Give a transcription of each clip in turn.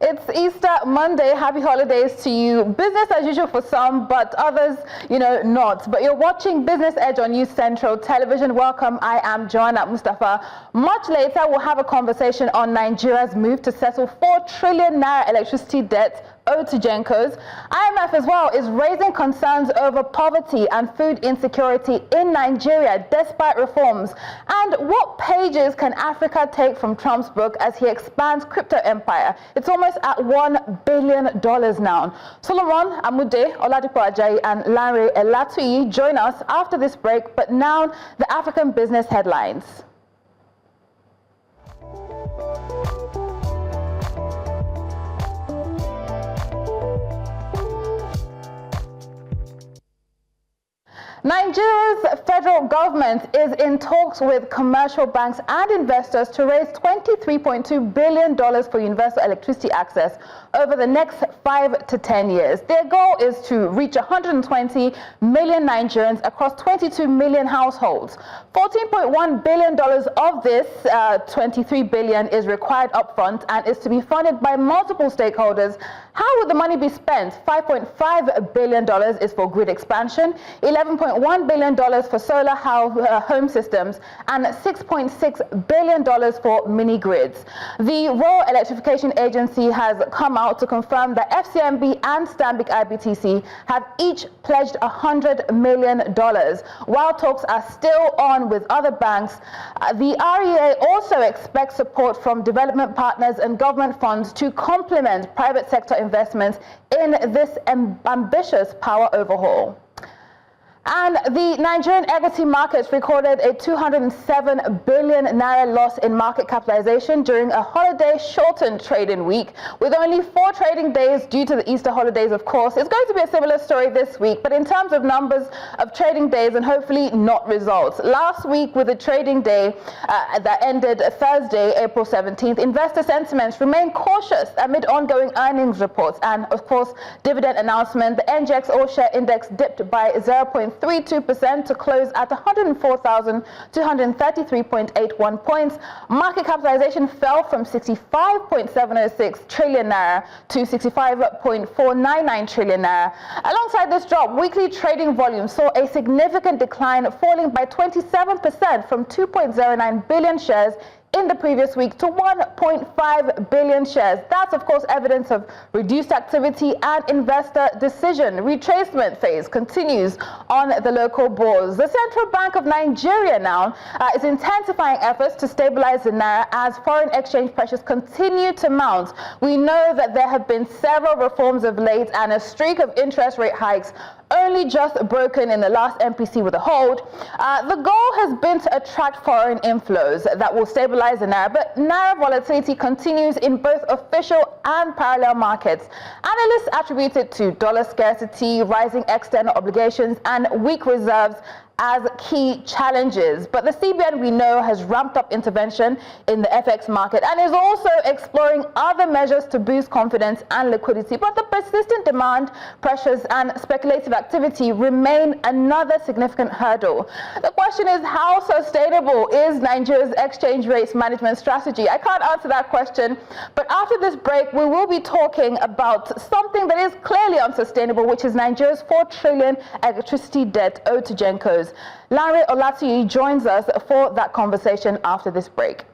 It's Easter Monday. Happy holidays to you. Business as usual for some, but others, not. But you're watching Business Edge on News Central Television. Welcome. I am Joanna Mustafa. Much later, we'll have a conversation on Nigeria's move to settle 4 trillion naira electricity debt owed to GenCos. IMF as well is raising concerns over poverty and food insecurity in Nigeria despite reforms. And what pages can Africa take from Trump's book as he expands crypto empire? It's almost at $1 billion now. Solomon Amude, Oladipo Ajayi and Lanre Elatuyi join us after this break, but now the African business headlines. Nigeria's federal government is in talks with commercial banks and investors to raise $23.2 billion for universal electricity access over the next 5 to 10 years. Their goal is to reach 120 million Nigerians across 22 million households. $14.1 billion of this 23 billion is required upfront and is to be funded by multiple stakeholders. How would the money be spent? $5.5 billion is for grid expansion, $11.1 billion for solar home systems, and $6.6 billion for mini grids. The Rural Electrification Agency has come out to confirm that FCMB and Stanbic IBTC have each pledged $100 million. While talks are still on with other banks, the REA also expects support from development partners and government funds to complement private sector investments in this ambitious power overhaul. And the Nigerian equity markets recorded a 207 billion naira loss in market capitalization during a holiday-shortened trading week, with only 4 trading days due to the Easter holidays, of course. It's going to be a similar story this week, but in terms of numbers of trading days and hopefully not results. Last week, with the trading day that ended Thursday, April 17th, investor sentiments remained cautious amid ongoing earnings reports and, of course, dividend announcement. The NGX All-Share Index dipped by 0.32% to close at 104,233.81 points. Market capitalization fell from 65.706 trillion naira to 65.499 trillion naira. Alongside this drop, weekly trading volume saw a significant decline, falling by 27% from 2.09 billion shares in the previous week to 1.5 billion shares. That's, of course, evidence of reduced activity and investor decision. Retracement phase continues on the local bourse. The Central Bank of Nigeria now is intensifying efforts to stabilize the naira as foreign exchange pressures continue to mount. We know that there have been several reforms of late and a streak of interest rate hikes only just broken in the last MPC with a hold. The goal has been to attract foreign inflows that will stabilize the naira, but naira volatility continues in both official and parallel markets. Analysts attribute it to dollar scarcity, rising external obligations, and weak reserves as key challenges. But the CBN, we know, has ramped up intervention in the FX market and is also exploring other measures to boost confidence and liquidity. But the persistent demand pressures and speculative activity remain another significant hurdle. The question is, how sustainable is Nigeria's exchange rates management strategy? I can't answer that question, but after this break, we will be talking about something that is clearly unsustainable, which is Nigeria's 4 trillion electricity debt owed to GenCos. Lanre Elatuyi joins us for that conversation after this break.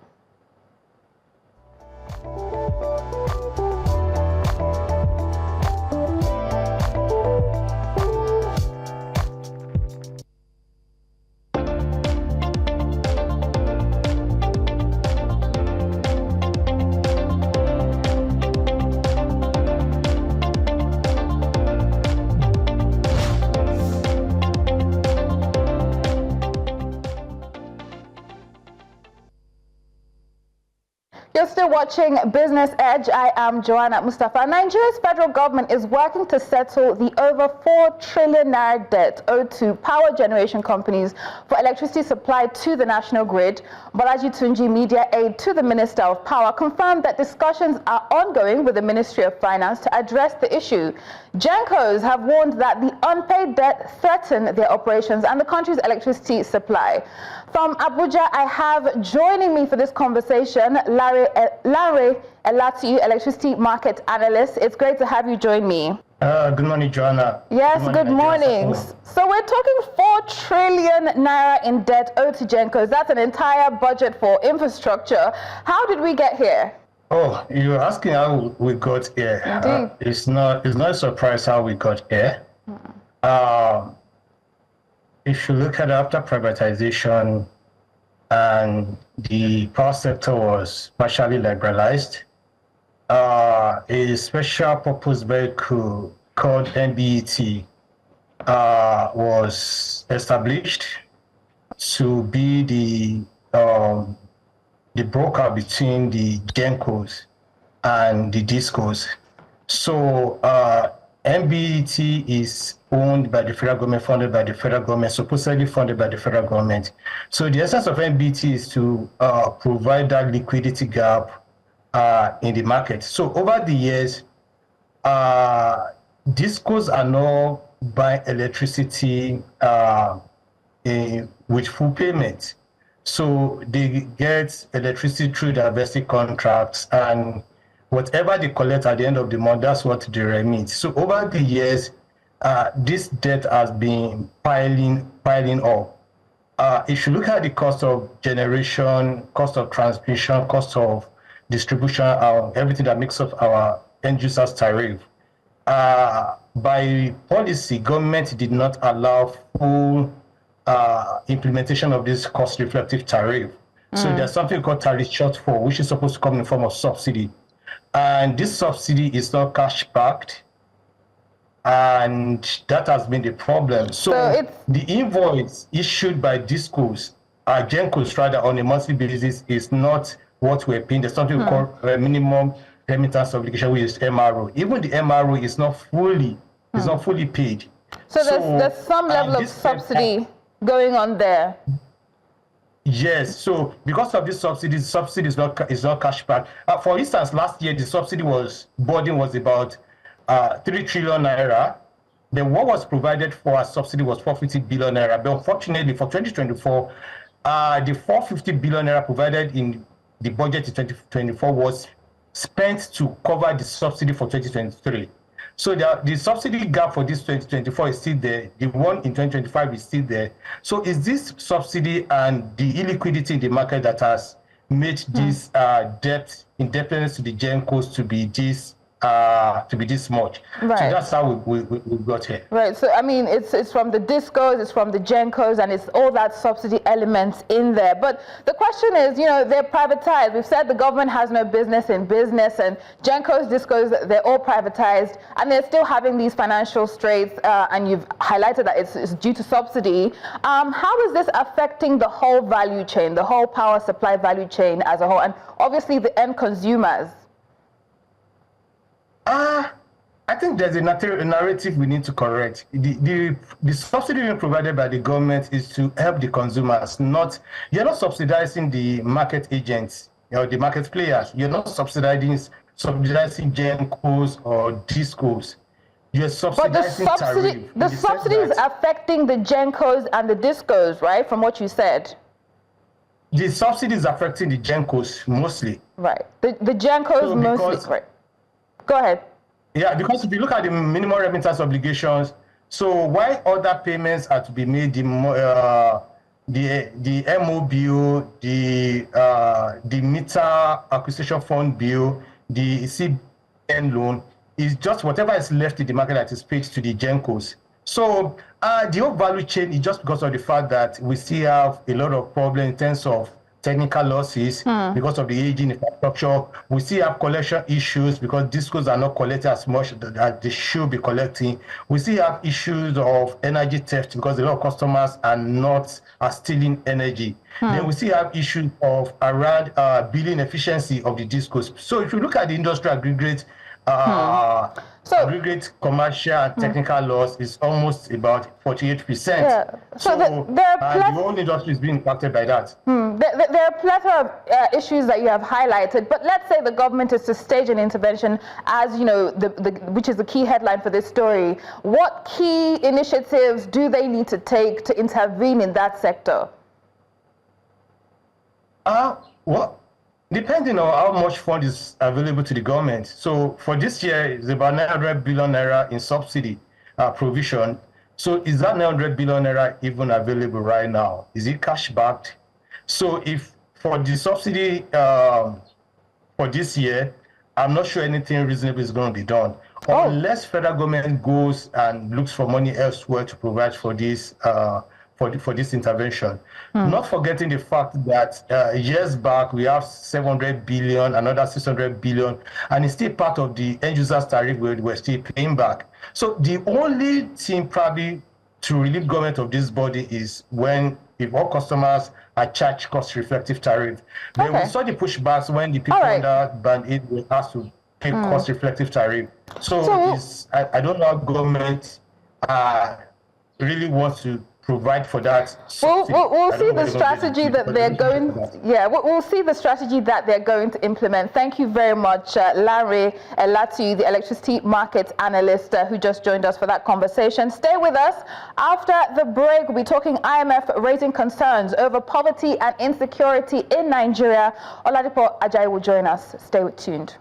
You're still watching Business Edge. I am Joanna Mustafa. Nigeria's federal government is working to settle the over 4 trillion naira debt owed to power generation companies for electricity supplied to the national grid. Bolaji Tunji, media aide to the Minister of Power, confirmed that discussions are ongoing with the Ministry of Finance to address the issue. GenCos have warned that the unpaid debt threaten their operations and the country's electricity supply. From Abuja, I have joining me for this conversation Lanre Lanre Elatuyi, electricity market analyst. It's great to have you join me. Good morning, Joanna. Yes, good morning. So we're talking 4 trillion naira in debt owed to GenCos. That's an entire budget for infrastructure. How did we get here? Oh, you're asking how we got here. Indeed. It's not a surprise how we got here. If you look at after privatization and the power sector was partially liberalized, a special purpose vehicle called MBET was established to be the broker between the GenCos and the DISCOs. So MBET is owned by the federal government, funded by the federal government, supposedly funded by the federal government. So the essence of MBET is to provide that liquidity gap in the market. So over the years, DISCOs are now buying electricity with full payment. So they get electricity through their vested contracts, and whatever they collect at the end of the month, that's what they remit. So over the years, this debt has been piling up. If you look at the cost of generation, cost of transmission, cost of distribution, everything that makes up our end users tariff, by policy, government did not allow full implementation of this cost reflective tariff. So there's something called tariff shortfall, which is supposed to come in the form of subsidy. And this subsidy is not cash backed. And that has been the problem. So the invoice issued by DISCOs, GenCos rather, on a monthly basis is not what we're paying. There's something called minimum remittance obligation, which is MRO. Even the MRO is not fully paid. So there's some level of subsidy going on there. Yes. So because of this subsidy is not cash back. For instance, last year the subsidy burden was about 3 trillion naira. Then what was provided for as subsidy was 450 billion naira. But unfortunately for 2024, the 450 billion naira provided in the budget in 2024 was spent to cover the subsidy for 2023. So the subsidy gap for this 2024 is still there. The one in 2025 is still there. So is this subsidy and the illiquidity in the market that has made this indebtedness to the GenCos to be this much? Right. So that's how we got here. Right. So I mean, it's from the DISCOs, it's from the GenCos, and it's all that subsidy elements in there. But the question is, they're privatized. We've said the government has no business in business, and GenCos, DISCOs, they're all privatized, and they're still having these financial straits. And you've highlighted that it's due to subsidy. How is this affecting the whole value chain, the whole power supply value chain as a whole, and obviously the end consumers? I think there's a narrative we need to correct. The subsidy being provided by the government is to help the consumers. You're not subsidizing the market agents or the market players. You're not subsidizing GenCos or DISCOs. You're subsidizing tariff. The subsidy is affecting the GenCos and the DISCOs, right? From what you said. The subsidy is affecting the GenCos mostly. Right. The GenCos mostly. Right. Go ahead. Yeah, because if you look at the minimum remittance obligations, so why other payments are to be made, the MOBO, the meter acquisition fund bill, the CBN loan, is just whatever is left in the market that is paid to the GenCos. So the whole value chain is just because of the fact that we still have a lot of problems in terms of technical losses because of the aging infrastructure. We still have collection issues because DISCOs are not collecting as much as they should be collecting. We still have issues of energy theft because a lot of customers are stealing energy. Then we still have issues of around billing efficiency of the DISCOs. So if you look at the industry aggregate, aggregate commercial and technical loss is almost about 48%. Yeah. So the whole industry is being impacted by that. There are a plethora of issues that you have highlighted, but let's say the government is to stage an intervention, as which is the key headline for this story. What key initiatives do they need to take to intervene in that sector? Depending on how much fund is available to the government. So for this year, it's about 900 billion naira in subsidy provision. So is that 900 billion naira even available right now? Is it cash backed? So if for the subsidy for this year, I'm not sure anything reasonable is going to be done. Unless federal government goes and looks for money elsewhere to provide for this for this intervention. Not forgetting the fact that years back we have 700 billion, another 600 billion, and it's still part of the end users tariff we're still paying back. So the only thing probably to relieve government of this body is if all customers are charged cost-reflective tariff. Then we saw the pushbacks when the people under Band 8 were asked to pay cost-reflective tariff. So I don't know how government really wants to provide for that. We'll see the strategy that they're going. We'll see the strategy that they're going to implement. Thank you very much, Lanre Elatuyi, the electricity market analyst, who just joined us for that conversation. Stay with us. After the break, we'll be talking IMF raising concerns over poverty and insecurity in Nigeria. Oladipo Ajayi will join us. Stay tuned.